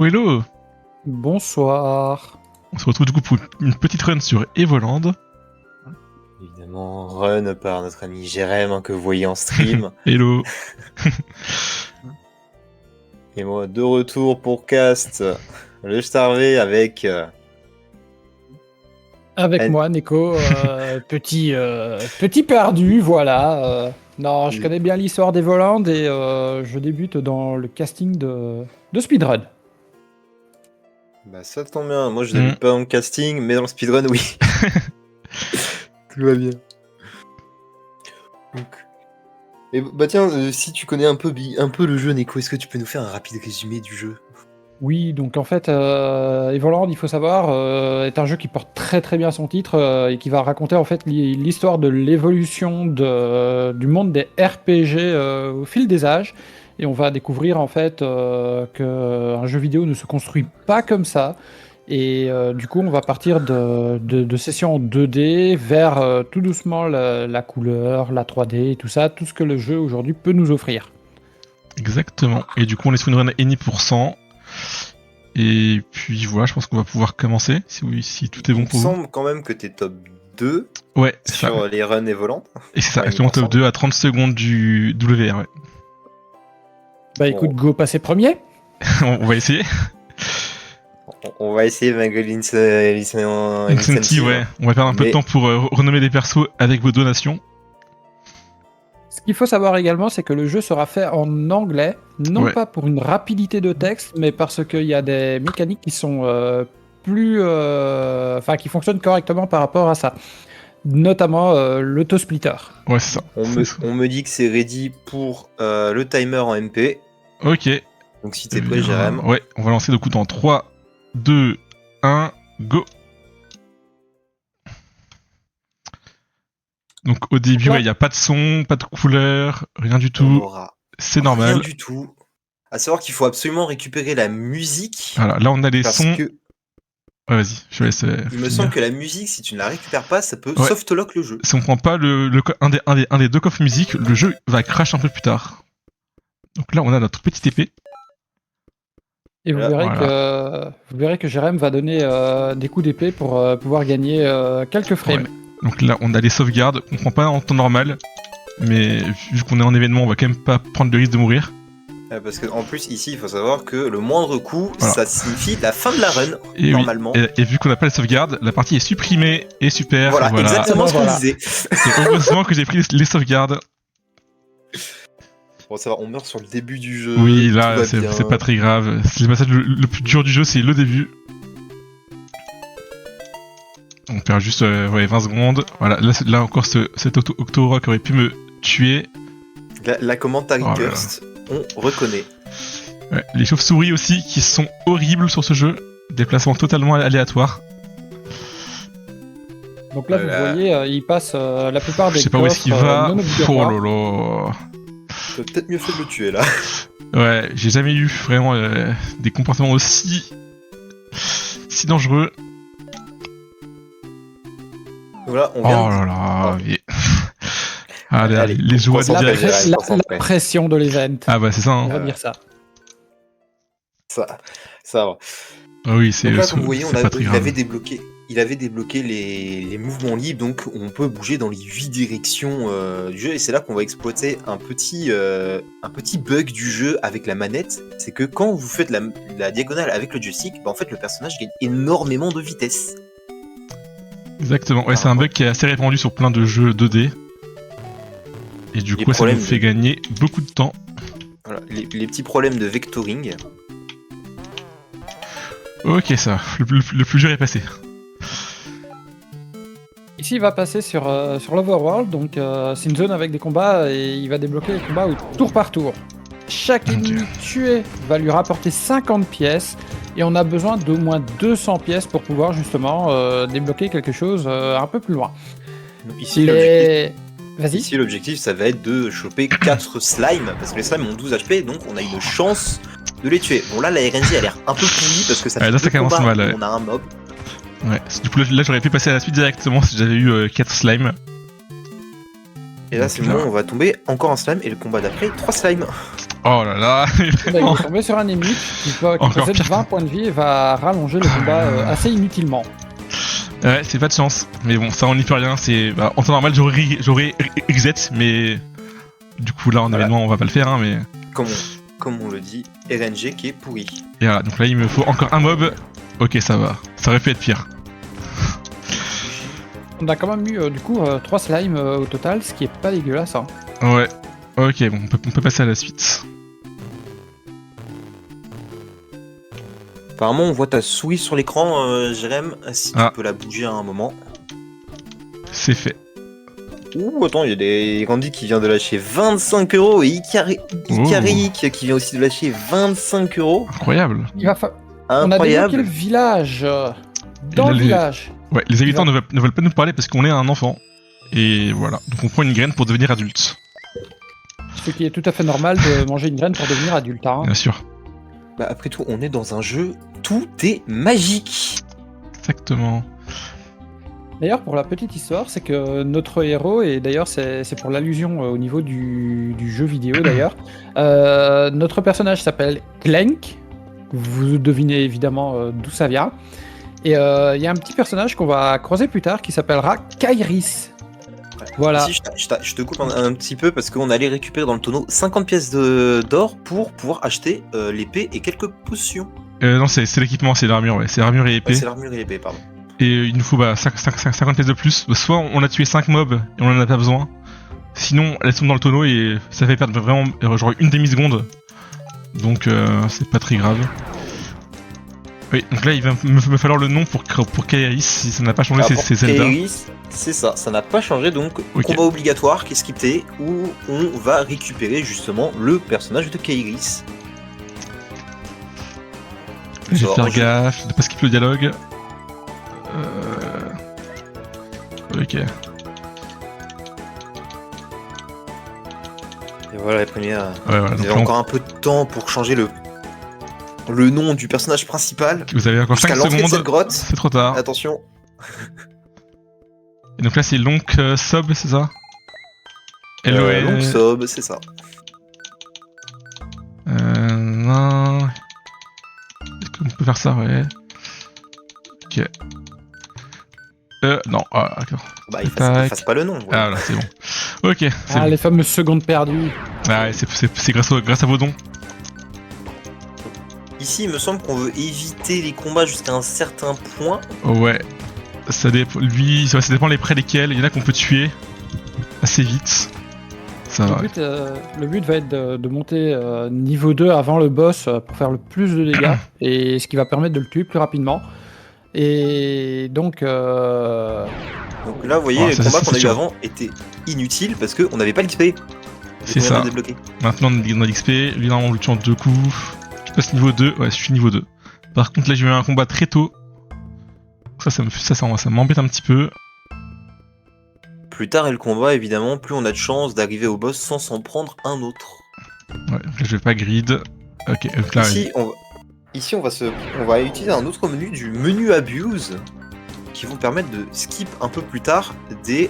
Oh, hello. Bonsoir. On se retrouve du coup pour une petite run sur Evoland. Évidemment, run par notre ami Jérém, que vous voyez en stream. Hello. Et moi, de retour pour Cast, le Starvé avec... Avec Elle- moi, Neko, petit perdu, voilà. Non, je connais bien l'histoire des Volandes et je débute dans le casting de speedrun. Bah ça tombe bien, moi je n'habite pas dans le casting, mais dans le speedrun, oui. Tout va bien. Donc... Et bah tiens, si tu connais un peu le jeu, Neko, est-ce que tu peux nous faire un rapide résumé du jeu? Oui, donc en fait, Evoland, il faut savoir, est un jeu qui porte très très bien son titre et qui va raconter en fait l'histoire de l'évolution du monde des RPG au fil des âges. Et on va découvrir en fait qu'un jeu vidéo ne se construit pas comme ça. Et du coup, on va partir de sessions en 2D vers tout doucement la couleur, la 3D, tout ça, tout ce que le jeu aujourd'hui peut nous offrir. Exactement. Et du coup, on est sur une run any%. Et puis voilà, je pense qu'on va pouvoir commencer si tout est bon pour Il me vous. semble quand même que t'es top 2 Ouais, c'est ça. sur les runs et volantes. Et c'est ça, Ouais, actuellement top 2 à 30 secondes du WR, ouais. Bah écoute, go passer premier. On va essayer. On va essayer malgré Incentive, ouais. On va perdre un peu de temps pour renommer des persos avec vos donations. Ce qu'il faut savoir également, c'est que le jeu sera fait en anglais, non Ouais. pas pour une rapidité de texte, mais parce qu'il y a des mécaniques qui sont qui fonctionnent correctement par rapport à ça. Notamment l'autosplitter. Ouais, c'est ça. On me dit que c'est ready pour le timer en MP. Ok. Donc si t'es prêt, Jérém. Ouais, on va lancer le coup dans 3, 2, 1, go. Donc au début, il n'y a pas de son, pas de couleur, rien du On tout. aura C'est normal. rien du tout. À savoir qu'il faut absolument récupérer la musique. Voilà, là on a les parce sons. que Ouais, vas-y, je laisse. il me semble que la musique, si tu ne la récupères pas, ça peut Ouais. softlock le jeu. Si on prend pas un des deux coffres musique, le jeu va crash un peu plus tard. Donc là, on a notre petite épée. Et vous verrez que Jérém va donner des coups d'épée pour pouvoir gagner quelques frames. Ouais. Donc là, on a les sauvegardes. On prend pas en temps normal. Mais vu qu'on est en événement, on va quand même pas prendre le risque de mourir. Parce qu'en plus, ici, il faut savoir que le moindre coup, Voilà. ça signifie la fin de la run, Et normalement. oui. Et vu qu'on n'a pas les sauvegardes, la partie est supprimée et super. Voilà, exactement ce qu'on disait. Et heureusement que j'ai pris les sauvegardes. Bon, ça va, on meurt sur le début du jeu. Oui, là, tout va bien. c'est pas très grave. Le passage le plus dur du jeu, c'est le début. On perd juste 20 secondes. Voilà, là encore, cet Octorok aurait pu me tuer. La commande Target Oh là là. Curse, on reconnaît. Ouais, les chauves-souris aussi, qui sont horribles sur ce jeu. Déplacement totalement aléatoire. Donc là, vous voyez, il passe la plupart des Je sais pas où est-ce qu'il va. non Oh obligatoires. là là. T'as peut-être mieux fait de le tuer, là. Ouais, j'ai jamais eu vraiment des comportements aussi dangereux. Voilà, on Oh vient là là. Allez, Allez, les joies concentre- direct. Jérém, La concentré. pression de l'event, Ah bah c'est ça. Hein. on va dire ça. ça va. Ah oui, c'est Donc là, comme vous voyez, pas très il grave. avait débloqué les mouvements libres, donc on peut bouger dans les 8 directions du jeu, et c'est là qu'on va exploiter un petit bug du jeu avec la manette, c'est que quand vous faites la diagonale avec le joystick, bah en fait le personnage gagne énormément de vitesse. Exactement, ouais, c'est un bug qui est assez répandu sur plein de jeux 2D. Et du coup, ça nous fait gagner beaucoup de temps. Voilà, les petits problèmes de vectoring. Ok, ça, le plus dur est passé. Ici, il va passer sur l'Overworld, donc c'est une zone avec des combats et il va débloquer les combats au tour par tour. Chaque Mon ennemi Dieu. tué va lui rapporter 50 pièces et on a besoin d'au moins 200 pièces pour pouvoir justement débloquer quelque chose un peu plus loin. Donc ici, Vas-y. l'objectif, ça va être de choper 4 slimes, parce que les slimes ont 12 HP, donc on a une chance de les tuer. Bon là, la RNG a l'air un peu pourrie, parce que ça fait Là, ça deux commence combats mal, ouais. où on a un mob. Ouais, du coup, là j'aurais pu passer à la suite directement si j'avais eu 4 slimes. Et là, c'est le moment où on va tomber encore un slime, et le combat d'après, 3 slimes. Oh là là. Il est tombé sur un ennemi qui possède pire. 20 points de vie et va rallonger le combat assez inutilement. Ouais, c'est pas de chance. Mais bon, ça on n'y peut rien. C'est en temps normal j'aurais exit, mais du coup là en événement on va pas le faire, hein, mais. Comme on le dit, RNG qui est pourri. Et voilà, donc là il me faut encore un mob. Ok, ça va. Ça aurait pu être pire. On a quand même eu du coup 3 slimes au total, ce qui est pas dégueulasse. Hein. Ouais. Ok, bon, on peut passer à la suite. Apparemment, on voit ta souris sur l'écran, Jérém, si tu peux la bouger à un moment. C'est fait. Ouh, attends, il y a des Randy qui vient de lâcher 25 € et Icaric qui vient aussi de lâcher 25 €. Incroyable. On a débloqué le village. Dans le village. Ouais, les habitants ne veulent pas nous parler parce qu'on est un enfant. Et voilà, donc on prend une graine pour devenir adulte. Ce qui est tout à fait normal de manger une graine pour devenir adulte. Hein. Bien sûr. Bah après tout, on est dans un jeu, tout est magique. Exactement. D'ailleurs, pour la petite histoire, c'est que notre héros, et d'ailleurs c'est pour l'allusion au niveau du jeu vidéo d'ailleurs, notre personnage s'appelle Clank, vous devinez évidemment d'où ça vient, et il y a un petit personnage qu'on va croiser plus tard qui s'appellera Kairis. Voilà. Ici, je te coupe un petit peu parce qu'on allait récupérer dans le tonneau 50 pièces d'or pour pouvoir acheter l'épée et quelques potions. Non, c'est l'équipement, c'est l'armure, ouais. C'est l'armure et l'épée. C'est l'armure et l'épée, pardon. Et il nous faut 50 pièces de plus. Soit on a tué 5 mobs et on en a pas besoin. Sinon, elles sont dans le tonneau et ça fait perdre vraiment genre une demi-seconde. Donc c'est pas très grave. Oui, donc là il va me falloir le nom pour Kairis si ça n'a pas changé, c'est Zelda. Kairis, c'est ça n'a pas changé, donc combat obligatoire qui est skippé où on va récupérer justement le personnage de Kairis. Je vais faire gaffe de pas skip le dialogue. Ok. Et voilà la première. Ouais, voilà, vous avez encore un peu de temps pour changer le nom du personnage principal. Vous avez encore 5 secondes. C'est trop tard. Attention. Et donc là c'est Long Sob, c'est ça? Long Sob, c'est ça. Non. Est-ce qu'on peut faire ça? Ouais. Ok. Non, ah, d'accord. Bah, il fasse pas le nom. Voilà. Ah, là, c'est bon. Ok, c'est bon. Les fameuses secondes perdues. Ah, ouais, c'est grâce à vos dons. Ici, il me semble qu'on veut éviter les combats jusqu'à un certain point. Ouais. Ça dépend les près lesquels. Il y en a qu'on peut tuer assez vite. Ça va. Le but va être de monter niveau 2 avant le boss pour faire le plus de dégâts. Et ce qui va permettre de le tuer plus rapidement. Et donc là, vous voyez, les combats qu'on a eu avant étaient inutiles parce qu'on n'avait pas l'XP. C'est ça. Maintenant, on a l'XP. Lui, normalement, on le tue en 2 coups. Je passe niveau 2. Ouais, je suis niveau 2. Par contre, là, j'ai eu un combat très tôt. Ça m'embête un petit peu. Plus tard est le combat, évidemment, plus on a de chances d'arriver au boss sans s'en prendre un autre. Ouais, là, je vais pas grid. Ok, donc là. Ici, on va utiliser un autre menu, du menu Abuse, qui vont permettre de skip un peu plus tard des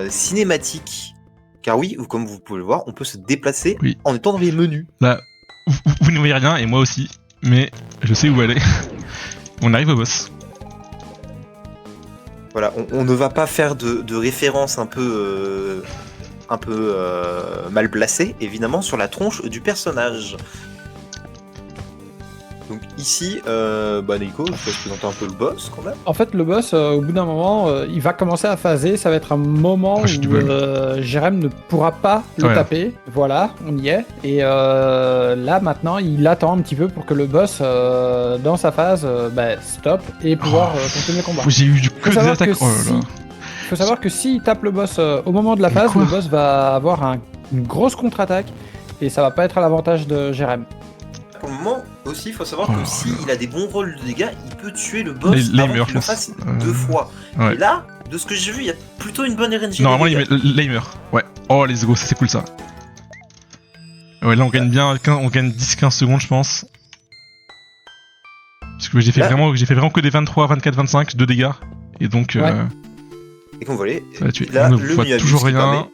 cinématiques. Car oui, comme vous pouvez le voir, on peut se déplacer en étant dans les menus. Là, vous ne voyez rien, et moi aussi, mais je sais où aller. On arrive au boss. Voilà, on ne va pas faire de référence un peu mal placée, évidemment, sur la tronche du personnage. Donc ici, Nico, je vais te présenter un peu le boss quand même. En fait, le boss, au bout d'un moment, il va commencer à phaser. Ça va être un moment où Jérém ne pourra pas le taper. Voilà, on y est. Et là, maintenant, il attend un petit peu pour que le boss, dans sa phase, stop et pouvoir continuer le combat. J'ai eu que des attaques. Il faut savoir que s'il tape le boss au moment de la phase, le boss va avoir une grosse contre-attaque et ça va pas être à l'avantage de Jérém. Pour le moment aussi, il faut savoir que s'il a des bons rolls de dégâts, il peut tuer le boss avant qu'il le fasse 2 fois. Ouais. Et là, de ce que j'ai vu, il y a plutôt une bonne RNG. Normalement, là il meurt. Ouais. Oh, let's go, ça c'est cool ça. Ouais, là on gagne bien, on gagne 10-15 secondes, je pense. Parce que j'ai fait vraiment que des 23, 24, 25 de dégâts. Et donc. Et qu'on voit là, on ne voit toujours rien.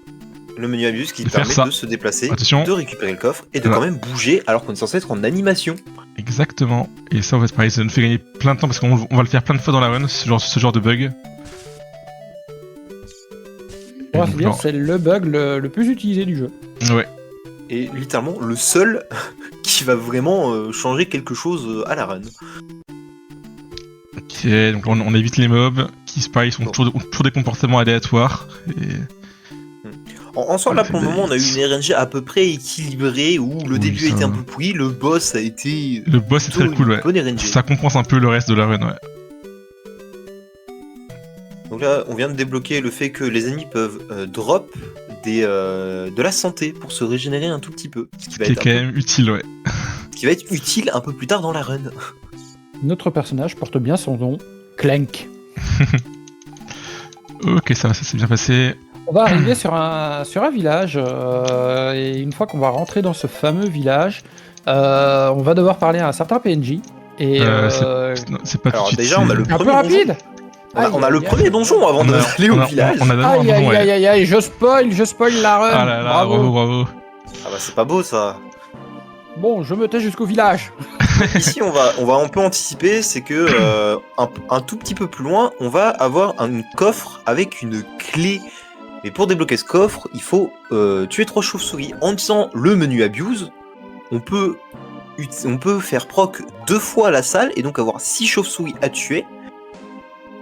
Le menu abuse qui De permet faire ça. de se déplacer, Attention. de récupérer le coffre et de Voilà. quand même bouger alors qu'on est censé être en animation. Exactement. Et ça, en fait, pareil, ça nous fait gagner plein de temps parce qu'on va le faire plein de fois dans la run, ce genre de bug. On va donc se dire, là- c'est le bug le plus utilisé du jeu. Ouais. Et littéralement le seul qui va vraiment changer quelque chose à la run. Ok, donc là, on évite les mobs qui, pareil, ont toujours des comportements aléatoires. Et... En soi, là, C'est pour le moment, on a eu bête. une RNG à peu près équilibrée, où le Oui, début a ça été un va. peu pourri, le boss a été Le boss est plutôt très cool, une ouais. bonne RNG. Ça compense un peu le reste de la run, ouais. Donc là, on vient de débloquer le fait que les ennemis peuvent drop de la santé pour se régénérer un tout petit peu. Ce qui va Qui est être, quand même utile, ouais. ce qui va être utile un peu plus tard dans la run. Notre personnage porte bien son nom, Clank. Ok, ça s'est bien passé. On va arriver sur un village, et une fois qu'on va rentrer dans ce fameux village, on va devoir parler à un certain PNJ. Et Non, c'est pas Alors, tout de suite. déjà, on a c'est- le un peu premier rapide. On a le Aïe, premier aïe, donjon avant d'aller au village. On a d'abord un Aïe, donjon, aïe, ouais. aïe, aïe, aïe, je spoil la run. Ah là là, bravo. Ah bah c'est pas beau ça. Bon, je me tais jusqu'au village. Ici on peut anticiper, c'est que un tout petit peu plus loin, on va avoir un coffre avec une clé. Mais pour débloquer ce coffre, il faut tuer 3 chauves-souris. En utilisant le menu abuse, on peut faire proc 2 fois la salle et donc avoir 6 chauves-souris à tuer.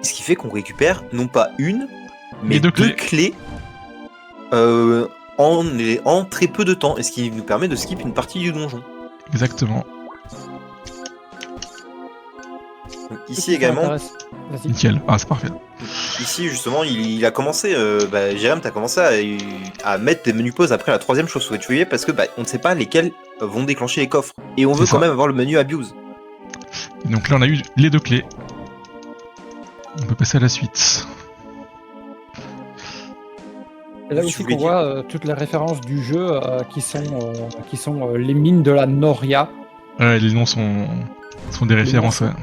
Ce qui fait qu'on récupère non pas une, mais Mais deux 2 clés en très peu de temps. Et ce qui nous permet de skip une partie du donjon. Exactement. Donc, ici également, Vas-y. Nickel. Ah, c'est parfait. ici justement, il a commencé, Jérém, t'as commencé à mettre des menus pause après la 3ème chauve-souris tuée parce que on ne sait pas lesquels vont déclencher les coffres. Et on veut C'est quand ça. même avoir le menu abuse. Et donc là, on a eu les 2 clés. On peut passer à la suite. C'est là Tu aussi voulais qu'on dire voit toutes les références du jeu qui sont les mines de la Noria. Ouais, les noms sont des références, noms ouais.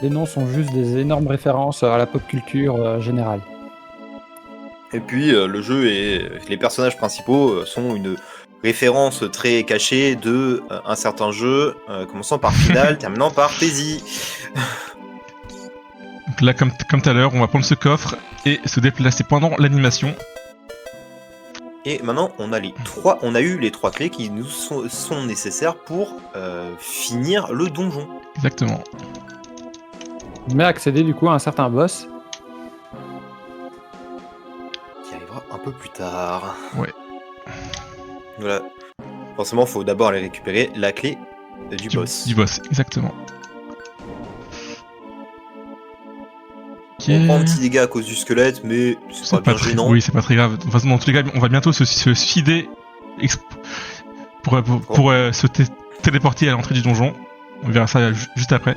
Les noms sont juste des énormes références à la pop culture générale. Et puis le jeu et les personnages principaux sont une référence très cachée de un certain jeu, commençant par Final, terminant par Daisy. Donc là, comme tout à l'heure, on va prendre ce coffre et se déplacer pendant l'animation. Et maintenant, on a eu les 3 clés qui nous sont nécessaires pour finir le donjon. Exactement. Mais accéder du coup à un certain boss. Qui arrivera un peu plus tard. Ouais. Voilà. Forcément, il faut d'abord aller récupérer la clé du boss. Du boss, exactement. Ok. On prend un petit dégât à cause du squelette, mais c'est pas bien très... gênant. Oui, c'est pas très grave. De toute façon, dans tous les cas, on va bientôt se fider pour se téléporter à l'entrée du donjon. On verra ça juste après.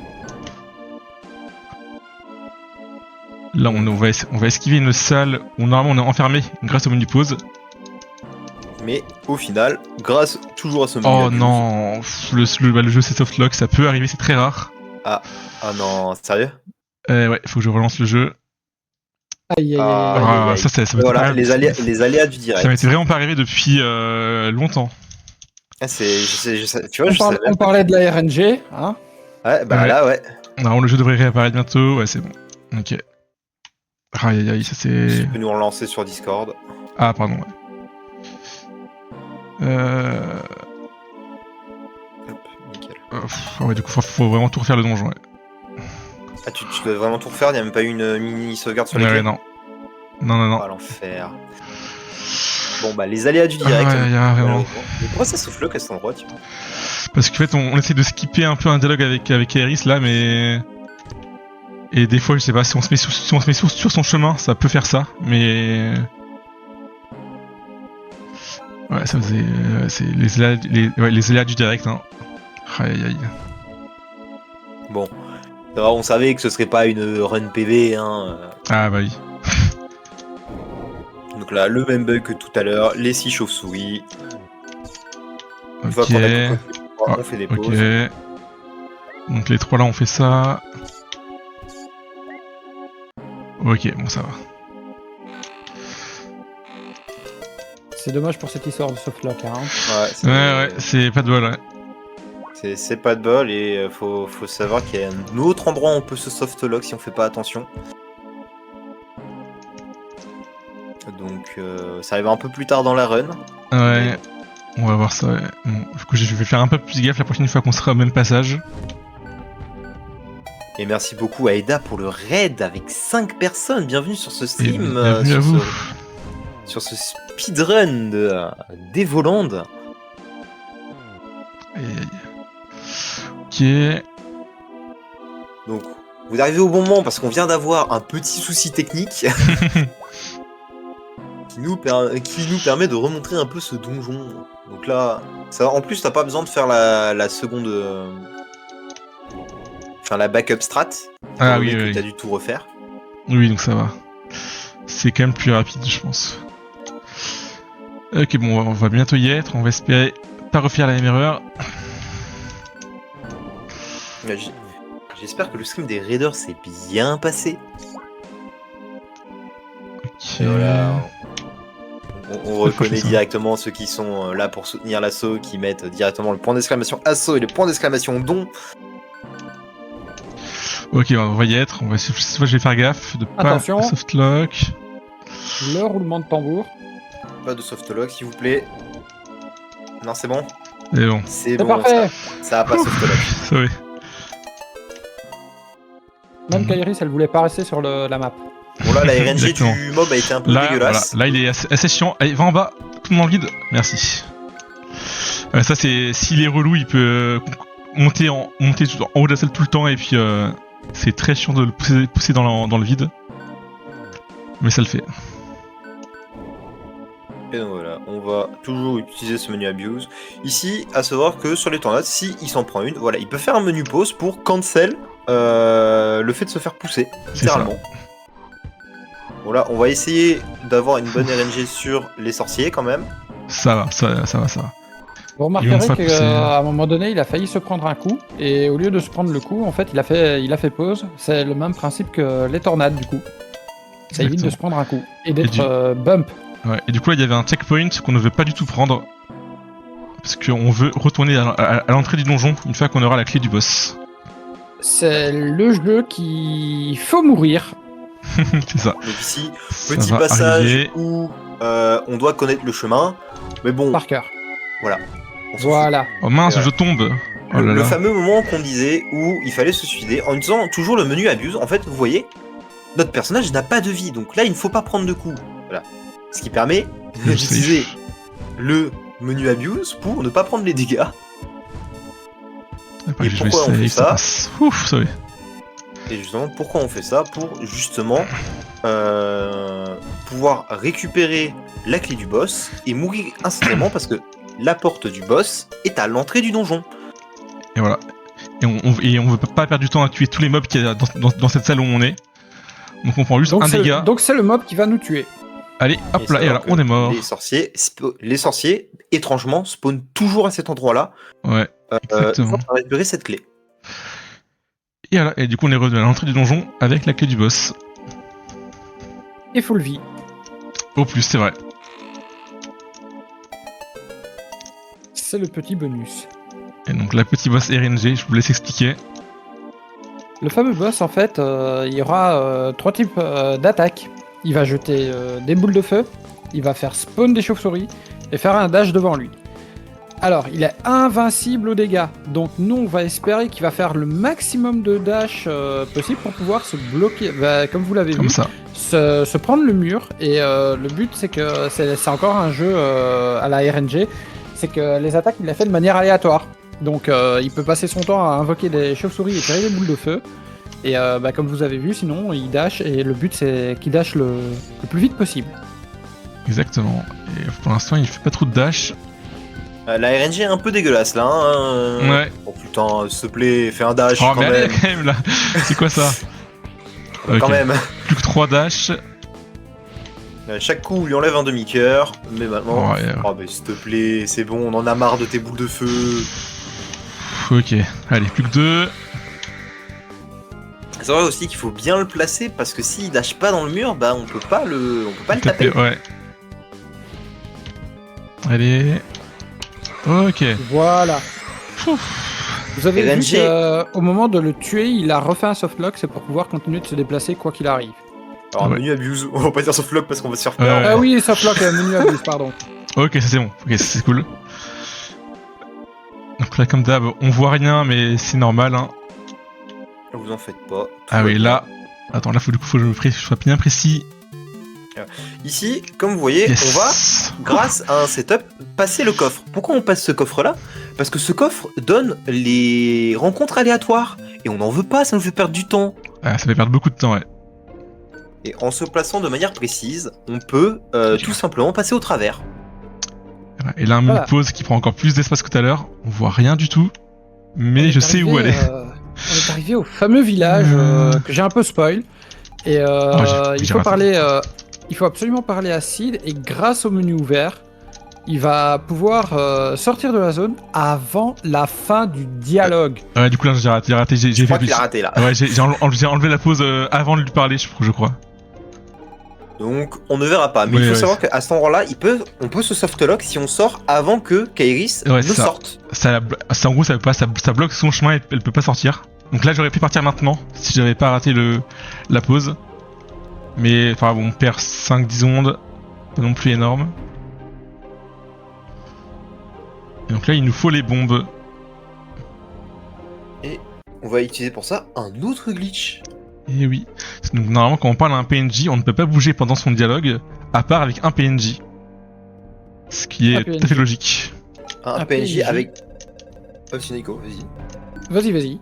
Là, on va esquiver une salle où normalement on est enfermé grâce au menu pause. Mais au final, grâce toujours à ce menu Oh abuse- non, pff, le jeu c'est softlock, ça peut arriver, c'est très rare. Ah non, sérieux? Ouais, faut que je relance le jeu. Aïe, aïe, aïe, Ah, aïe. Ah, aïe. ça m'était pas Voilà, arrivé. les aléas du direct. Ça m'était vraiment pas arrivé depuis longtemps. Ah, tu vois, je savais. On parlait de la RNG, hein. Ouais, bah Ouais. là, ouais. Non, le jeu devrait réapparaître bientôt, ouais, c'est bon. Ok. Aïe aïe aïe, ça c'est. Tu peux nous relancer sur Discord. Ah, pardon, ouais. Hop, nickel. Ouais, du coup, faut vraiment tout refaire le donjon, ouais. Ah, tu dois vraiment tout refaire, il n'y a même pas eu une mini sauvegarde sur les Ouais, clés. non. Non. Oh, l'enfer. Bon, bah, les aléas du direct. Ah, ouais, y a vraiment. Mais pourquoi ça souffle à cet endroit, tu vois? Parce qu'en fait, on essaie de skipper un peu un dialogue avec Aeris là, mais. Et des fois, je sais pas, si on se met sur son chemin, ça peut faire ça, mais. Ouais, ça faisait. C'est les aléas du direct, hein. Aïe aïe aïe. Bon. Ça va, on savait que ce serait pas une run PV, hein. Ah bah oui. Donc là, le même bug que tout à l'heure, les 6 chauves-souris. Une fois Ok. qu'on a tout compris, on fait des pauses. Ok. Donc les 3 là, on fait ça. Ok, bon, ça va. C'est dommage pour cette histoire de softlock. Hein. Ouais, c'est pas de bol, ouais. C'est pas de bol et faut savoir qu'il y a un autre endroit où on peut se softlock si on fait pas attention. Donc ça arrive un peu plus tard dans la run. Ouais, on va voir ça, ouais. Bon, du coup, je vais faire un peu plus gaffe la prochaine fois qu'on sera au même passage. Et merci beaucoup à Eda pour le raid avec 5 personnes. Bienvenue sur ce stream, bienvenue à vous. sur ce speedrun d'Evoland. Aïe, aïe. Ok. Donc, vous arrivez au bon moment parce qu'on vient d'avoir un petit souci technique qui nous permet de remontrer un peu ce donjon. Donc là, ça, en plus, t'as pas besoin de faire la seconde. Enfin, la backup strat. Ah oui, que oui. t'as dû tout refaire. Oui, donc ça va. C'est quand même plus rapide, je pense. Ok, bon, on va bientôt y être. On va espérer pas refaire la même erreur. J'espère que le stream des raiders s'est bien passé. Ok. Et voilà. On reconnaît ça. directement ceux qui sont là pour soutenir l'assaut, qui mettent directement le point d'exclamation assaut et le point d'exclamation don. Ok, on va y être. Cette fois, je vais faire gaffe de pas Attention. softlock. Le roulement de tambour. Pas de softlock, s'il vous plaît. Non, c'est bon. Et bon, C'est C'est bon, parfait. ça a pas softlock. ça va. Même Kairis, elle voulait pas rester sur la map. Bon là, la RNG Exactement. du mob a été un peu Là, voilà. dégueulasse. Là, il est assez chiant. Allez, va en bas. Tout le monde guide. Merci. Ça, c'est s'il est relou, il peut monter tout en haut de la salle tout le temps et puis c'est très chiant de le pousser dans le vide. Mais ça le fait. Et donc voilà, on va toujours utiliser ce menu abuse. Ici, à savoir que sur les tornades, si il s'en prend une, voilà, il peut faire un menu pause pour cancel le fait de se faire pousser, C'est littéralement. Voilà, on va essayer d'avoir une bonne RNG sur les sorciers quand même. Ça va. Vous Ils vont remarquerez se faire qu'à un moment donné, il a failli se prendre un coup, et au lieu de se prendre le coup, en fait, il a fait pause. C'est le même principe que les tornades, du coup. Ça évite de se prendre un coup et d'être bump. Ouais. Et du coup, là, il y avait un checkpoint qu'on ne veut pas du tout prendre. Parce qu'on veut retourner à l'entrée du donjon une fois qu'on aura la clé du boss. C'est le jeu qu'il faut mourir. C'est ça. Donc ici, Ça petit va passage arriver. où on doit connaître le chemin. Mais bon, Par cœur. voilà. On s'en fout. Voilà. Oh mince, Et je tombe. Oh là Le là. fameux moment qu'on disait où il fallait se suicider en utilisant toujours le menu abuse. En fait, vous voyez, notre personnage n'a pas de vie, donc là il ne faut pas prendre de coups. Voilà. Ce qui permet Le d'utiliser safe. le menu abuse pour ne pas prendre les dégâts. Après, Et je vais pourquoi on save, fait ça passe. Ouf, ça va. Et justement, pourquoi on fait ça? Pour justement pouvoir récupérer la clé du boss et mourir instantanément parce que la porte du boss est à l'entrée du donjon. Et voilà. Et on veut pas perdre du temps à tuer tous les mobs qu'il y a dans cette salle où on est. Donc on prend juste un dégât. Donc c'est le mob qui va nous tuer. Allez, hop là, et savoir alors que on est mort. Les sorciers, étrangement, spawnent toujours à cet endroit-là. Ouais, exactement. Pour récupérer cette clé. Et voilà, et du coup on est revenu à l'entrée du donjon avec la clé du boss. Et full vie. Au plus, c'est vrai. C'est le petit bonus. Et donc la petite boss RNG, je vous laisse expliquer. Le fameux boss, en fait, il y aura 3 types d'attaques. Il va jeter des boules de feu, il va faire spawn des chauves-souris et faire un dash devant lui. Alors, il est invincible aux dégâts, donc nous on va espérer qu'il va faire le maximum de dash possible pour pouvoir se bloquer, comme vous l'avez Comme vu, ça. se prendre le mur. Et le but c'est que c'est encore un jeu à la RNG, c'est que les attaques il les fait de manière aléatoire. Donc il peut passer son temps à invoquer des chauves-souris et tirer des boules de feu. Et comme vous avez vu, sinon il dash, et le but c'est qu'il dash le plus vite possible. Exactement. Et pour l'instant il fait pas trop de dash. La RNG est un peu dégueulasse là. Hein. Ouais. Oh putain, s'il te plaît, fais un dash Oh quand mais même. allez quand même là. C'est quoi ça? Quand Ok. même. Plus que 3 dash. Chaque coup, on lui enlève un demi-cœur. Mais maintenant, Oh, ouais. oh, mais s'il te plaît, c'est bon, on en a marre de tes boules de feu. Ok. Allez, plus que 2. C'est vrai aussi qu'il faut bien le placer parce que s'il dash pas dans le mur, bah on peut pas le taper. Ouais. Allez. Ok. Voilà. Vous avez Et vu RNG qu'au moment de le tuer, il a refait un softlock, c'est pour pouvoir continuer de se déplacer quoi qu'il arrive. Alors, Ouais. menu abuse, on va pas dire softlock parce qu'on va se faire peur. Ouais. Ah oui, softlock, menu abuse, pardon. Ok, ça c'est bon. Ok, ça, c'est cool. Donc là, comme d'hab, on voit rien, mais c'est normal. Hein. Vous en faites pas. tout Ah va oui, bien. là. Attends, là, faut que je sois bien précis. Ici, comme vous voyez, Yes. on va, grâce à un setup, passer le coffre. Pourquoi on passe ce coffre-là? Parce que ce coffre donne les rencontres aléatoires. Et on n'en veut pas, ça nous fait perdre du temps. Ah, ça fait perdre beaucoup de temps, ouais. Et en se plaçant de manière précise, on peut tout simplement passer au travers. Voilà. Et là, un menu Voilà. pause qui prend encore plus d'espace que tout à l'heure. On voit rien du tout. Mais je sais où aller. On est arrivé au fameux village que j'ai un peu spoil. Et il faut absolument parler à Sid. Et grâce au menu ouvert, il va pouvoir sortir de la zone avant la fin du dialogue. Ouais, du coup, là, j'ai raté. J'ai Je crois fait qu'il a raté là. Ouais, j'ai enlevé la pause avant de lui parler, je crois. Donc on ne verra pas. Mais Oui, il faut ouais, savoir qu'à cet endroit-là, on peut se softlock si on sort avant que Kairis Ouais, ne c'est ça. sorte. En gros, ça bloque son chemin et elle peut pas sortir. Donc là, j'aurais pu partir maintenant si j'avais pas raté la pause. Mais enfin, bon, on perd 5-10 secondes. Pas non plus énorme. Et donc là, il nous faut les bombes. On va utiliser pour ça un autre glitch. Et oui. Donc normalement, quand on parle à un PNJ, on ne peut pas bouger pendant son dialogue, à part avec un PNJ. Ce qui est Un tout à fait logique. Un Un PNJ PNJ. avec. Oh, c'est Nico, vas-y. Vas-y.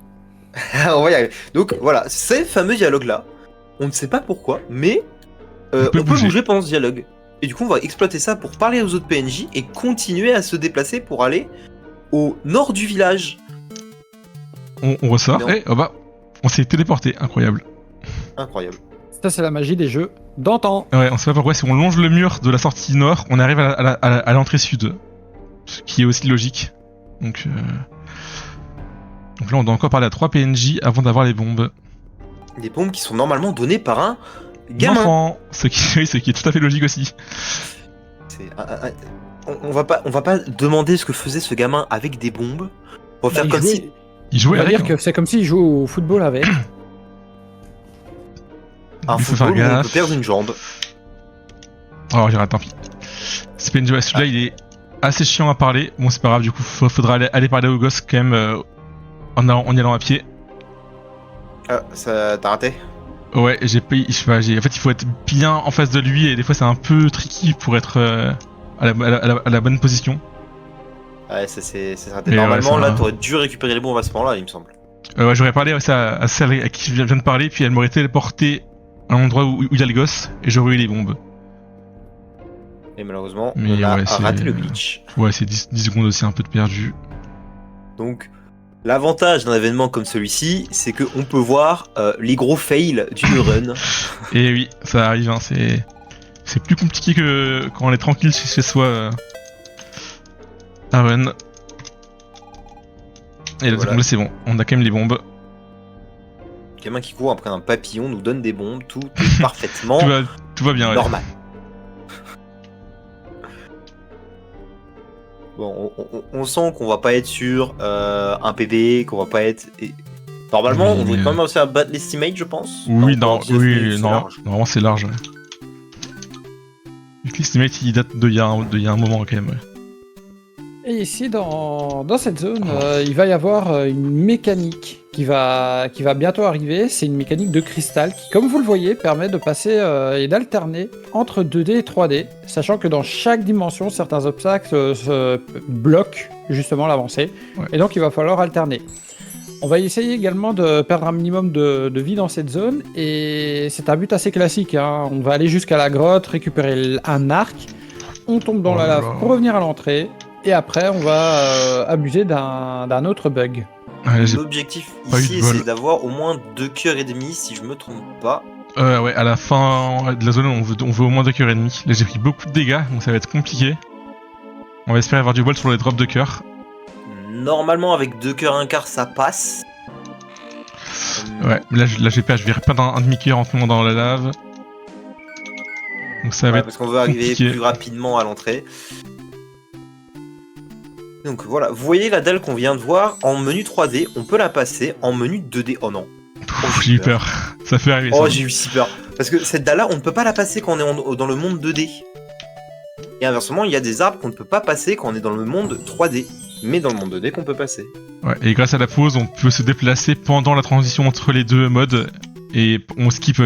On va y arriver. Donc voilà, ces fameux dialogues-là, on ne sait pas pourquoi, mais On peut on peut bouger. bouger pendant ce dialogue. Et du coup, on va exploiter ça pour parler aux autres PNJ et continuer à se déplacer pour aller au nord du village. On ressort Non. et oh bah, on s'est téléporté. Incroyable. Incroyable. Ça, c'est la magie des jeux d'antan. Ouais, on sait pas pourquoi, si on longe le mur de la sortie nord, on arrive à l'entrée sud. Ce qui est aussi logique. Donc là, on doit encore parler à 3 PNJ avant d'avoir les bombes. Des bombes qui sont normalement données par un gamin. Enfant, ce qui est tout à fait logique aussi. C'est on va pas demander ce que faisait ce gamin avec des bombes. On va faire comme si. Il On jouait va avec. dire que c'est comme s'il jouait au football avec. Un Il faut faire football où on gaffe. peut perdre une jambe. Oh, j'ai raté, tant pis. Ce PNJ, ouais, celui-là, il est assez chiant à parler. Bon, c'est pas grave, du coup, faudra aller parler au gosse quand même en y allant à pied. Ah, ça t'as raté? Ouais, en fait, il faut être bien en face de lui et des fois, c'est un peu tricky pour être à la bonne position. Ouais, ça c'est raté. Mais ouais, Normalement, ça là, va. t'aurais dû récupérer les bombes à ce moment-là, il me semble. Ouais, j'aurais parlé ouais, ça, à celle à qui je viens de parler, puis elle m'aurait téléporté à l'endroit où il y a le gosse et j'aurais eu les bombes. Et malheureusement, Mais on a ouais, c'est- raté le glitch. Ouais, c'est 10 secondes aussi, un peu de perdu. Donc, l'avantage d'un événement comme celui-ci, c'est qu'on peut voir les gros fails d'une run. Et oui, ça arrive, hein, c'est plus compliqué que quand on est tranquille chez soi. À run. Et là, Voilà. donc là, c'est bon, on a quand même les bombes. Gamin qui court après un papillon nous donne des bombes, tout est parfaitement Tout va bien, ouais. normal. Bon, on sent qu'on va pas être sur un PB, qu'on va pas être. Normalement, Oui, on devrait mais- quand même réussir à battre l'estimate, je pense. Oui, Dans non, 19 minutes, c'est non, large. normalement c'est large. Ouais. Vu que l'estimate il date d'il y a un moment quand même. Ouais. Et ici, dans cette zone, il va y avoir une mécanique qui va bientôt arriver. C'est une mécanique de cristal qui, comme vous le voyez, permet de passer et d'alterner entre 2D et 3D, sachant que dans chaque dimension, certains obstacles se bloquent justement l'avancée. Ouais. Et donc, il va falloir alterner. On va essayer également de perdre un minimum de vie dans cette zone, et c'est un but assez classique, hein. On va aller jusqu'à la grotte, récupérer un arc, on tombe dans Oh la là lave là. pour revenir à l'entrée, et après on va abuser d'un autre bug. Ouais, j'ai- L'objectif pas eu ici, de bol. c'est d'avoir au moins 2 cœurs et demi, si je me trompe pas. ouais, à la fin de la zone, on veut au moins 2 cœurs et demi. Là, j'ai pris beaucoup de dégâts, donc ça va être compliqué. On va espérer avoir du bol sur les drops de cœur. Normalement, avec 2 cœurs 1 quart, ça passe. Ouais, mais là, j'ai peur, je vais perdre un demi-cœur en tombant dans la lave. Donc ça va Ouais, être parce qu'on veut arriver compliqué. plus rapidement à l'entrée. Donc voilà, vous voyez la dalle qu'on vient de voir en menu 3D, on peut la passer en menu 2D. Oh non. J'ai eu peur. Ça fait arriver. Oh, ça. j'ai eu si peur. Parce que cette dalle-là, on ne peut pas la passer quand on est dans le monde 2D. Et inversement, il y a des arbres qu'on ne peut pas passer quand on est dans le monde 3D. Mais dans le monde 2D qu'on peut passer. Ouais, et grâce à la pause, on peut se déplacer pendant la transition entre les deux modes. Et on skip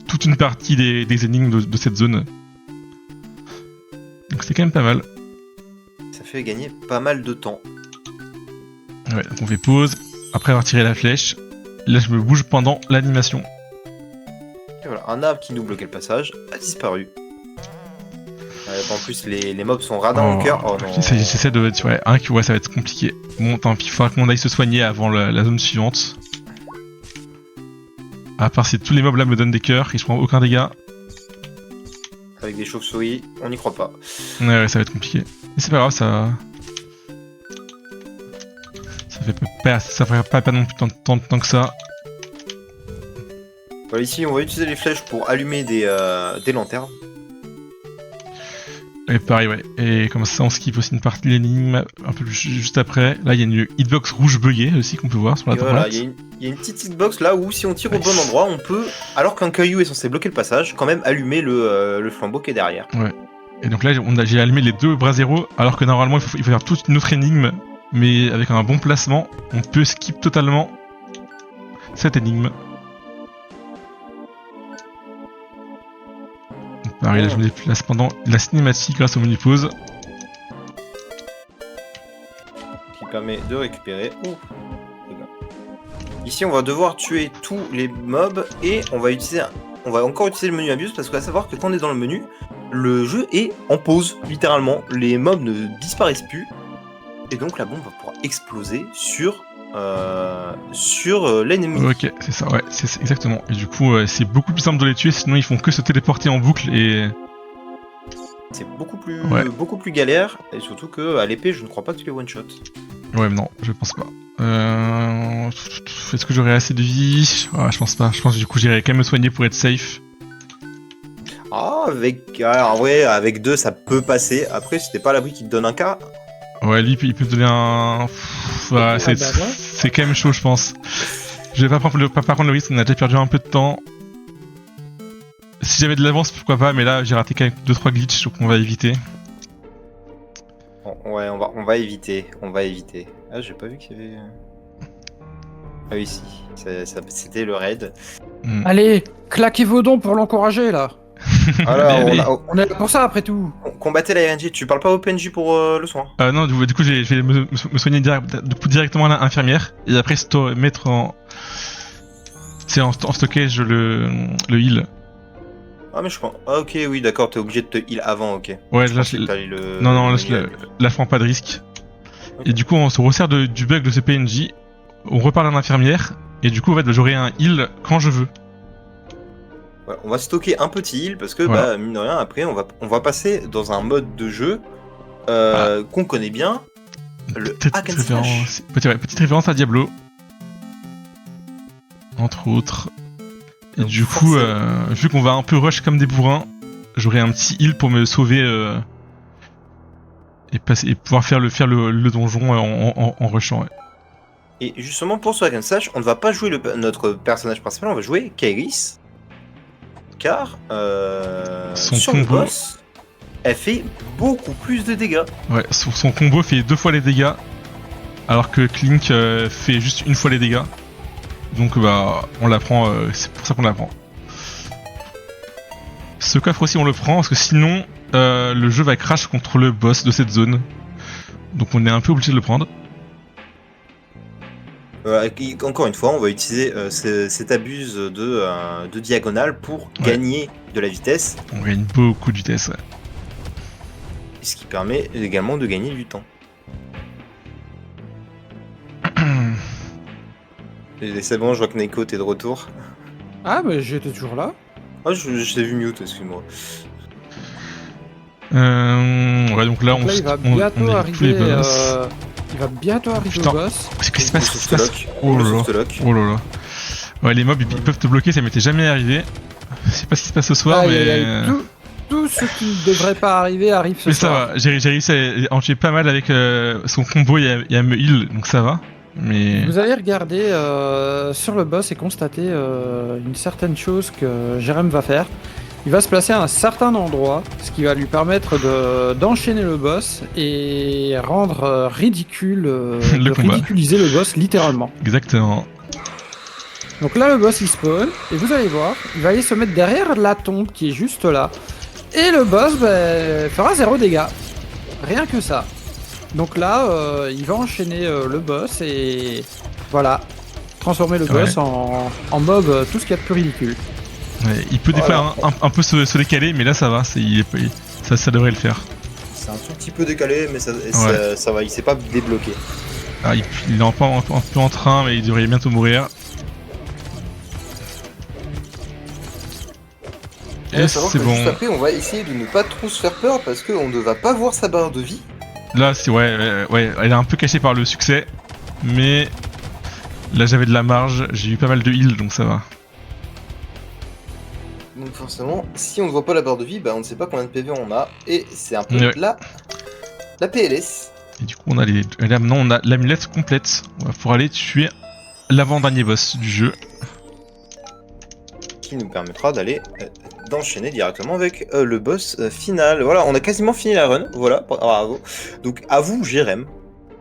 toute une partie des énigmes de cette zone. Donc c'est quand même pas mal. Ça fait gagner pas mal de temps. Ouais, donc on fait pause. Après avoir tiré la flèche, là je me bouge pendant l'animation. Et voilà, un arbre qui nous bloquait le passage a disparu. En plus, les mobs sont radins en cœur. Oh non. J'essaie de... Ouais, ouais, ça va être compliqué. Bon, tant pis, il faudra qu'on aille se soigner avant la zone suivante. À part si tous les mobs là me donnent des cœurs et je prends aucun dégât. Avec des chauves-souris, on n'y croit pas. Ouais, ça va être compliqué. Mais c'est pas grave, ça... Ça ferait pas non plus tant de temps que ça. Voilà, ici, on va utiliser les flèches pour allumer des lanternes. Et pareil, ouais. Et comme ça, on skip aussi une partie de l'énigme un peu juste après. Là, il y a une hitbox rouge buggée aussi qu'on peut voir sur la droite. Voilà, il y a une petite hitbox là où si on tire au bon endroit, on peut, alors qu'un caillou est censé bloquer le passage, quand même allumer le flambeau qui est derrière. Ouais. Et donc là, j'ai allumé les deux bras zéro, alors que normalement, il faut faire toute une autre énigme. Mais avec un bon placement, on peut skip totalement cette énigme. Pareil, là je me déplace pendant la cinématique grâce au menu pause. Qui permet de récupérer. Ici on va devoir tuer tous les mobs et on va encore utiliser le menu abuse parce qu'à savoir que quand on est dans le menu, le jeu est en pause, littéralement. Les mobs ne disparaissent plus. Et donc la bombe va pouvoir exploser sur l'ennemi. Ok, c'est ça, ouais, c'est exactement. Et du coup, c'est beaucoup plus simple de les tuer, sinon ils font que se téléporter en boucle et... C'est beaucoup plus galère, et surtout que à l'épée, je ne crois pas que tu les one-shot. Ouais, mais non, je pense pas. Est-ce que j'aurai assez de vie? Ouais, je pense pas. Je pense que du coup, j'irai quand même me soigner pour être safe. En vrai, avec 2, ça peut passer. Après, si t'es pas à l'abri qui te donne un cas... Ouais, lui, il peut te donner un... Ouais, c'est quand même chaud, je pense. Je vais pas prendre le risque, on a déjà perdu un peu de temps. Si j'avais de l'avance, pourquoi pas, mais là, j'ai raté quand même 2-3 glitches, donc on va éviter. Ouais, on va éviter. Ah, j'ai pas vu qu'il y avait... Ah oui, si. C'était le raid. Allez, claquez vos dons pour l'encourager, là. Alors, on est là pour ça, après tout. Combattez la RNG. Tu parles pas au PNJ pour le soin? Non, du coup, je vais me soigner directement à l'infirmière, et après mettre en... C'est en stockage le heal. Ah mais je pense... Ah ok, oui d'accord, t'es obligé de te heal avant, ok. Ouais, là, non, là, je prends pas de risque. Okay. Et du coup, on se resserre du bug de ce PNJ, on reparle à l'infirmière, et du coup, en fait, j'aurai un heal quand je veux. Voilà, on va stocker un petit heal, parce que, voilà. Mine de rien, après, on va passer dans un mode de jeu qu'on connaît bien, le hack and slash. Petite référence à Diablo. Entre autres. Et donc, du coup, vu qu'on va un peu rush comme des bourrins, j'aurai un petit heal pour me sauver et pouvoir faire le donjon en rushant. Ouais. Et justement, pour ce hack and slash, on ne va pas jouer notre personnage principal, on va jouer Kairis. Car sur le boss, elle fait beaucoup plus de dégâts. Ouais, son combo fait 2 fois les dégâts, alors que Clink fait juste 1 fois les dégâts. Donc bah on la prend, c'est pour ça qu'on la prend. Ce coffre aussi on le prend parce que sinon le jeu va crash contre le boss de cette zone. Donc on est un peu obligé de le prendre. Encore une fois, on va utiliser cette abuse de diagonale pour gagner de la vitesse. On gagne beaucoup de vitesse, ouais. Ce qui permet également de gagner du temps. C'est bon, je vois que Neko, t'es de retour. Ah, mais j'étais toujours là. Ah, je t'ai vu mute, excuse-moi. Ouais, donc là, il va bientôt arriver. Il va bientôt arriver au boss. Qu'est-ce qui se passe? Oh là là. Ouais, les mobs ils peuvent te bloquer, ça m'était jamais arrivé. Je sais pas ce qui se passe ce soir, mais. tout ce qui ne devrait pas arriver arrive ce Mais ça soir. va, j'ai réussi à en tuer pas mal avec son combo et à me heal, donc ça va. Mais Vous allez regarder sur le boss et constater une certaine chose que Jérém va faire. Il va se placer à un certain endroit, ce qui va lui permettre d'enchaîner le boss et rendre de combat. ridiculiser le boss littéralement. exactement. Donc là, le boss il spawn, et vous allez voir, il va aller se mettre derrière la tombe qui est juste là. Et le boss fera 0 dégâts. Rien que ça. Donc là, il va enchaîner le boss et voilà, transformer le boss en mob tout ce qu'il y a de plus ridicule. Ouais, il peut des fois un peu se décaler, mais là ça va, ça devrait le faire. C'est un tout petit peu décalé, mais ça va, il s'est pas débloqué. Ah, il est un peu en train, mais il devrait bientôt mourir. Et c'est bon. Juste après, on va essayer de ne pas trop se faire peur parce qu'on ne va pas voir sa barre de vie. Là, c'est ouais, elle est un peu cachée par le succès, mais là j'avais de la marge, j'ai eu pas mal de heal, donc ça va. Donc forcément, si on ne voit pas la barre de vie, bah on ne sait pas combien de PV on a. Et c'est un peu Ouais. la PLS. Et du coup, on a là maintenant on a l'amulette complète. On va pouvoir aller tuer l'avant-dernier boss du jeu. Qui nous permettra d'enchaîner directement avec le boss final. Voilà, on a quasiment fini la run. Voilà, bravo. Donc avoue, Jérém,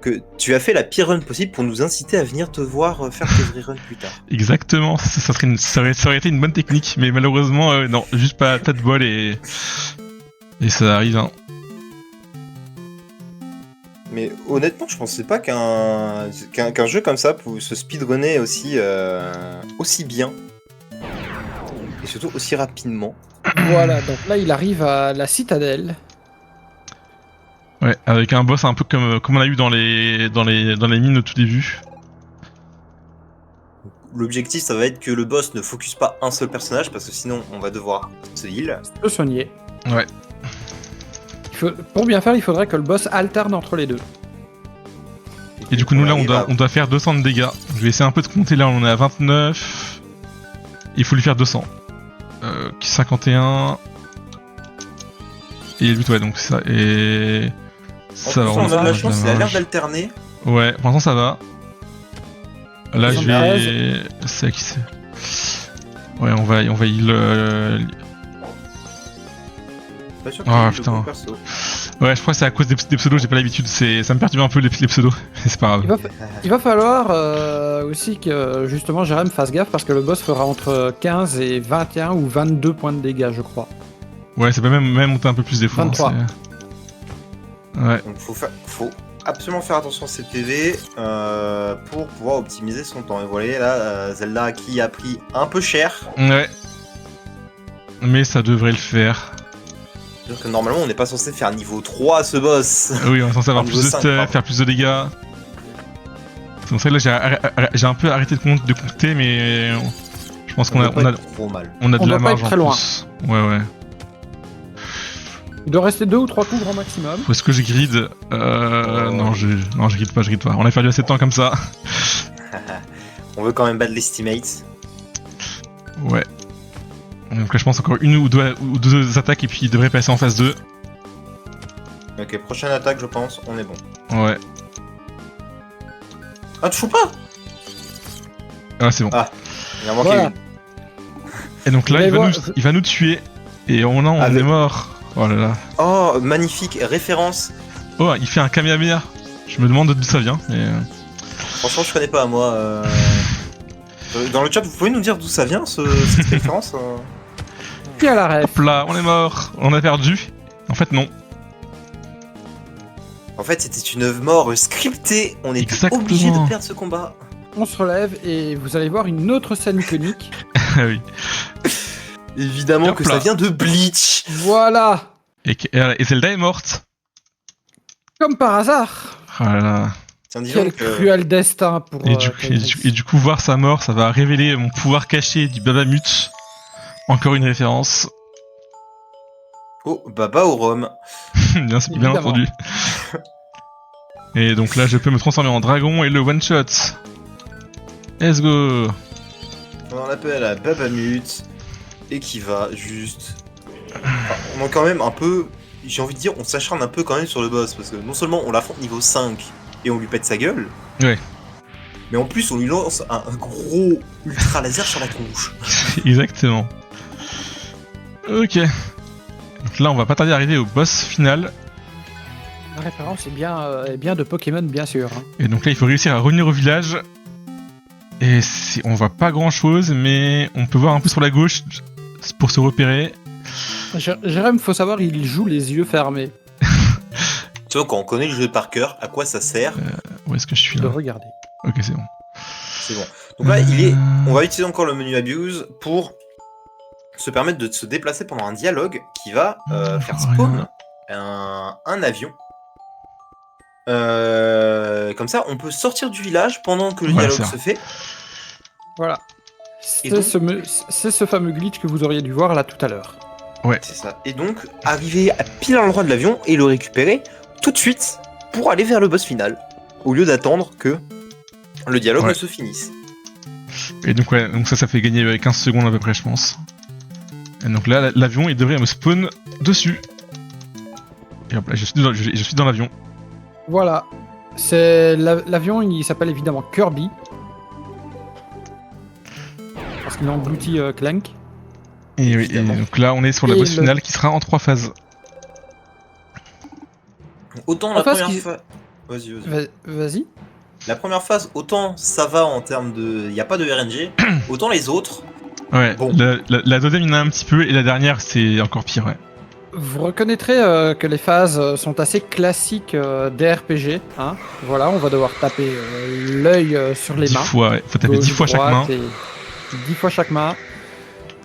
que tu as fait la pire run possible pour nous inciter à venir te voir faire tes vraies runs plus tard. Exactement, ça aurait été une bonne technique, mais malheureusement, non, juste pas de bol et ça arrive. Hein. Mais honnêtement, je pensais pas qu'un jeu comme ça pouvait se speedrunner aussi bien. Et surtout aussi rapidement. Voilà, donc là il arrive à la citadelle. Ouais, avec un boss un peu comme on a eu dans les mines au tout début. L'objectif, ça va être que le boss ne focus pas un seul personnage, parce que sinon on va devoir se heal. Le soigner. Ouais. Pour bien faire, il faudrait que le boss alterne entre les deux. Et du coup, nous là, arrive on doit faire 200 de dégâts. Je vais essayer un peu de compter, là on est à 29. Il faut lui faire 200. 51. Et 8, ouais, donc c'est ça. Et. Ça va, on a de la chance, il a l'air marge. d'alterner. Ouais, pour l'instant ça va. Là je vais. 73. C'est à qui c'est. Ouais, on va heal. Pas sûr Ah, qu'il y ait putain. de gros perso. Ouais, je crois que c'est à cause des pseudos, j'ai pas l'habitude. Ça me perturbe un peu les pseudos. Mais c'est pas grave. Il va falloir aussi que justement Jérém fasse gaffe parce que le boss fera entre 15 et 21 ou 22 points de dégâts, je crois. Ouais, ça peut même monter un peu plus des fois. 23. Hein, ouais. Donc faut absolument faire attention à ses PV pour pouvoir optimiser son temps. Et voilà, là, Zelda qui a pris un peu cher. Ouais. Mais ça devrait le faire. C'est-à-dire que normalement, on n'est pas censé faire niveau 3 à ce boss. Oui, on est censé avoir Niveau plus de 5, stuff, pardon. faire plus de dégâts. C'est pour ça que là j'ai un peu arrêté de compter, mais je pense qu'on On a, doit pas être trop mal. on a On de la doit pas marge être en très loin. plus. Ouais. Il doit rester 2 ou 3 coups grand maximum. Où est-ce que je grid Non, je grid pas. On a perdu assez de temps comme ça. On veut quand même battre l'estimate. Ouais. Donc là je pense encore une ou deux attaques et puis il devrait passer en phase 2. Ok, prochaine attaque, je pense, on est bon. Ouais. Ah, tu fous pas? Ah c'est bon. Il en manquait Voilà. une. Et donc là Vous allez il va nous tuer. Et on Avec- est mort. Oh là là. Oh, magnifique référence. Oh, il fait un Kamehameha. Je me demande d'où ça vient, mais... Franchement, je connais pas, moi. Dans le chat, vous pouvez nous dire d'où ça vient, cette référence Puis à la ref. Hop là, on est mort. On a perdu. En fait non. En fait, c'était une mort scriptée. On était Exactement. obligé de perdre ce combat. On se relève et vous allez voir une autre scène iconique. Ah oui. Évidemment Hop que là. ça vient de Bleach. Voilà. Et Zelda est morte. Comme par hasard. Oh là là. Tiens, dis Quel donc. cruel destin pour... Et du coup, voir sa mort, ça va révéler mon pouvoir caché du Babamut. Encore une référence. Oh, Baba au rhum. bien Évidemment. entendu. Et donc là, je peux me transformer en dragon et le one shot. Let's go. On en appelle à Babamut. Et qui va juste. on a quand même un peu, j'ai envie de dire, on s'acharne un peu quand même sur le boss, parce que non seulement on l'affronte niveau 5 et on lui pète sa gueule, Ouais. mais en plus on lui lance un gros ultra laser sur la tronche. Exactement. Ok. Donc là, on va pas tarder à arriver au boss final. La référence est bien de Pokémon, bien sûr. Hein. Et donc là, il faut réussir à revenir au village. Et on voit pas grand chose, mais on peut voir un peu sur la gauche pour se repérer. Jérôme, faut savoir, il joue les yeux fermés. Tu vois, quand on connaît le jeu par cœur, à quoi ça sert? Où est-ce que je suis De là? regarder. Ok, c'est bon. C'est bon. Donc là, on va utiliser encore le menu Abuse pour se permettre de se déplacer pendant un dialogue qui va faire spawn un avion. Comme ça, on peut sortir du village pendant que le dialogue se fait. Voilà. Et C'est ce fameux glitch que vous auriez dû voir là tout à l'heure. Ouais. C'est ça. Et donc, arriver à pile à l'endroit de l'avion et le récupérer tout de suite pour aller vers le boss final. Au lieu d'attendre que le dialogue ne se finisse. Et donc, ouais, donc ça fait gagner 15 secondes à peu près, je pense. Et donc là, l'avion, il devrait me spawn dessus. Et hop là, je suis dans l'avion. Voilà. C'est l'avion, il s'appelle évidemment Kirby. Parce qu'il engloutit Clank. Et, oui, et donc là, on est sur le boss final qui sera en 3 phases. Autant la première phase... Vas-y. La première phase, autant ça va en termes de... Il n'y a pas de RNG, autant les autres... Ouais, bon. la deuxième, il y en a un petit peu, et la dernière, c'est encore pire, ouais. Vous reconnaîtrez que les phases sont assez classiques des RPG. Hein. Voilà, on va devoir taper l'œil sur les 10 mains. fois, ouais. Faut taper 10 fois chaque main. 10 fois chaque main.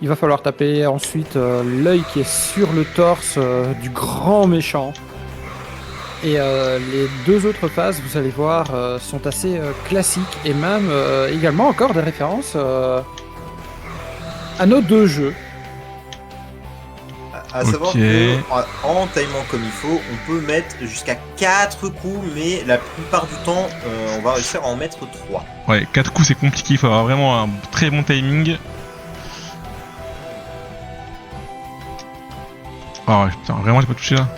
Il va falloir taper ensuite l'œil qui est sur le torse du grand méchant. Et les deux autres phases, vous allez voir, sont assez classiques et même également encore des références à nos deux jeux. À savoir que en timant comme il faut, on peut mettre jusqu'à 4 coups, mais la plupart du temps, on va réussir à en mettre 3. Ouais, 4 coups c'est compliqué, il faut avoir vraiment un très bon timing. Oh putain, vraiment j'ai pas touché là.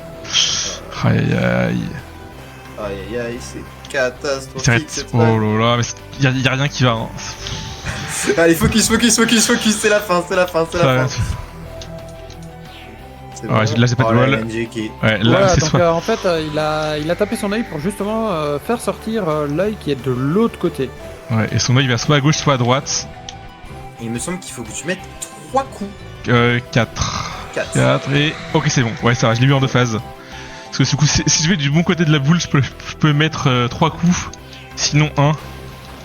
Aïe aïe aïe. Aïe aïe aïe, c'est catastrophique cette Oh là là, mais y a rien qui va. Hein. Allez, focus, c'est la fin. C'est bon. Là j'ai pas de wall. Ouais, là voilà, c'est donc soit. En fait, il a tapé son œil pour justement faire sortir l'œil qui est de l'autre côté. Ouais, et son œil va soit à gauche, soit à droite. Il me semble qu'il faut que tu mettes 3 coups. 4 et... Ok, c'est bon. Ouais, ça va, je l'ai vu en 2 phases. Parce que du coup, si je vais du bon côté de la boule, je peux mettre 3 coups. Sinon 1.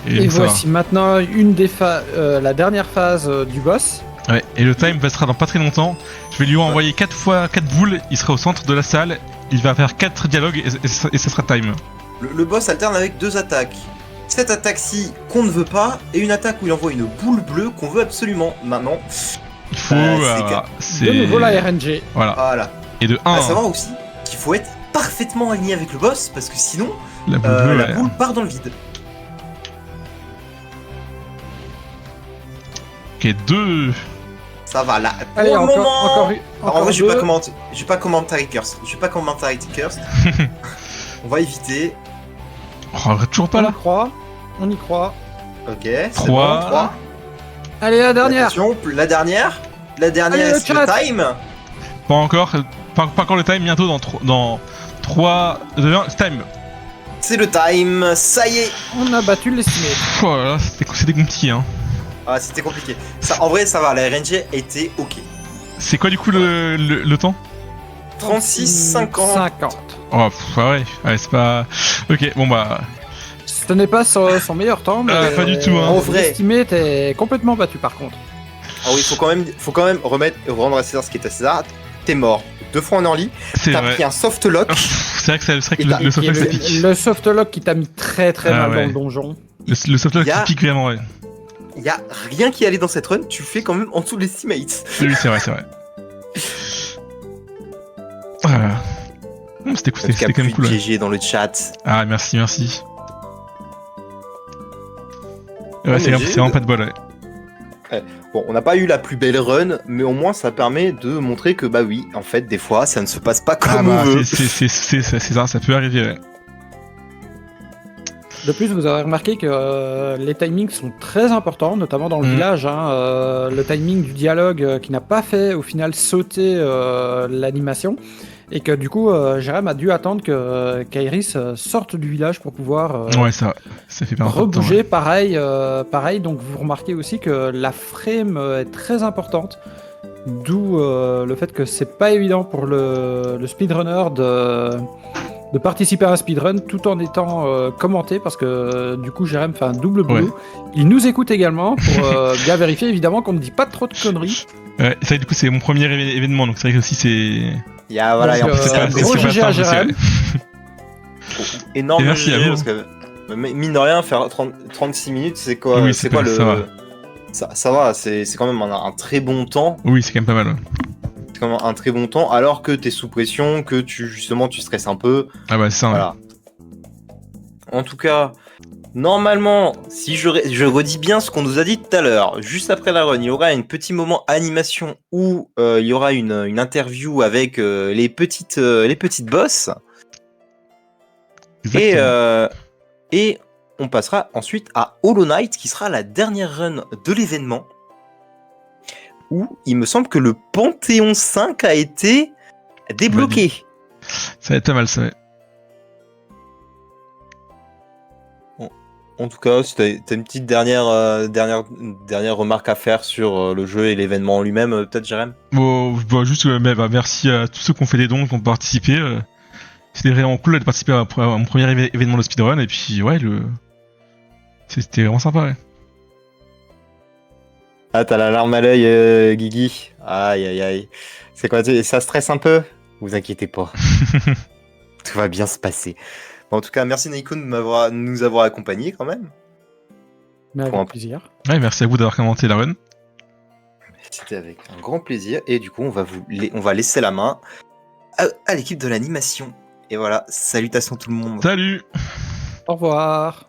Et voici maintenant la dernière phase du boss. Ouais, et le time passera dans pas très longtemps. Je vais lui envoyer 4 fois 4 boules, il sera au centre de la salle, il va faire 4 dialogues et ça sera time. Le boss alterne avec 2 attaques. Cette attaque-ci qu'on ne veut pas, et une attaque où il envoie une boule bleue qu'on veut absolument. Maintenant, il faut... c'est de nouveau la RNG. Voilà. Et de 1. À savoir aussi qu'il faut être parfaitement aligné avec le boss, parce que sinon, la boule, bleue, la boule part dans le vide. Ok, 2... Ça va là. Allez, pour le moment... encore en vrai, je vais pas commenter curse. On va éviter. Oh, toujours pas là. On y croit. Ok, c'est 3. Bon, 3. Allez, la dernière. Attention, la dernière, c'est le time. Pas encore le time, bientôt dans 3, 2, 1, time. C'est le time, ça y est. On a battu l'estimé. Oh là là, c'était compliqué hein. Ah, c'était compliqué. Ça, en vrai, ça va, la RNG était ok. C'est quoi du coup le temps? 36-50. Oh, ouais, c'est pas... Ok, bon bah... Ce n'est pas son meilleur temps, mais... pas du tout, hein. En vrai... L'estimé t'es complètement battu, par contre. Ah oui, faut quand même rendre à César ce qui est à César. T'es mort 2 fois en early, t'as pris un soft lock. C'est vrai que le soft lock ça pique. Le soft lock qui t'a mis très mal dans le donjon. Le soft lock qui pique vraiment, ouais. Y'a rien qui allait dans cette run, tu fais quand même en dessous de l'estimate. Oui, c'est vrai. C'était quand même cool. GG dans le chat. Ah, merci. Ouais, c'est vraiment pas de bol, ouais. Bon, on n'a pas eu la plus belle run, mais au moins ça permet de montrer que bah oui, en fait, des fois, ça ne se passe pas comme on veut. c'est ça, ça peut arriver. Ouais. De plus, vous avez remarqué que les timings sont très importants, notamment dans le village. Le timing du dialogue qui n'a pas fait au final sauter l'animation. Et que du coup, Jérém a dû attendre que Kairis sorte du village pour pouvoir Ouais, ça fait pas un peu de temps, rebouger. ouais. Pareil, donc vous remarquez aussi que la frame est très importante. D'où le fait que c'est pas évident pour le speedrunner de participer à un speedrun tout en étant commenté parce que du coup Jérém fait un double boulot. Ouais. Il nous écoute également pour bien vérifier évidemment qu'on ne dit pas trop de conneries. Ouais, c'est vrai, du coup, c'est mon premier événement, donc c'est vrai que aussi c'est. Il y a, voilà, et en Donc, plus, c'est gros impressionnant. GG à Jérém. Énorme Et merci à GG, vous. parce que, mine de rien, faire 36 minutes, c'est quoi, Oui, c'est quoi ça va. Ça va, c'est quand même un très bon temps. Oui, c'est quand même pas mal. Ouais. C'est quand même un très bon temps, alors que t'es sous pression, que justement, tu stresses un peu. Ah bah, c'est ça. Voilà. En tout cas, normalement, si je redis bien ce qu'on nous a dit tout à l'heure, juste après la run, il y aura un petit moment animation où il y aura une interview avec les petites boss. Exactement. Et on passera ensuite à Hollow Knight, qui sera la dernière run de l'événement, où il me semble que le Panthéon 5 a été débloqué. Ça va être pas mal, ça. Ouais. En tout cas, si t'as une petite dernière remarque à faire sur le jeu et l'événement en lui-même, peut-être, Jérém? Bon, juste, merci à tous ceux qui ont fait des dons, qui ont participé. C'était vraiment cool de participer à mon premier événement de speedrun, et puis, ouais, c'était vraiment sympa, ouais. Ah, t'as la larme à l'œil, Guigui. Aïe, aïe, aïe. C'est quoi, ça stresse un peu? Vous inquiétez pas. Tout va bien se passer. Bon, en tout cas, merci Naiko de nous avoir accompagnés quand même. Mais avec Pour un- plaisir. Ouais, merci à vous d'avoir commenté la run. C'était avec un grand plaisir. Et du coup, on va laisser la main à l'équipe de l'animation. Et voilà, salutations tout le monde. Salut! Au revoir.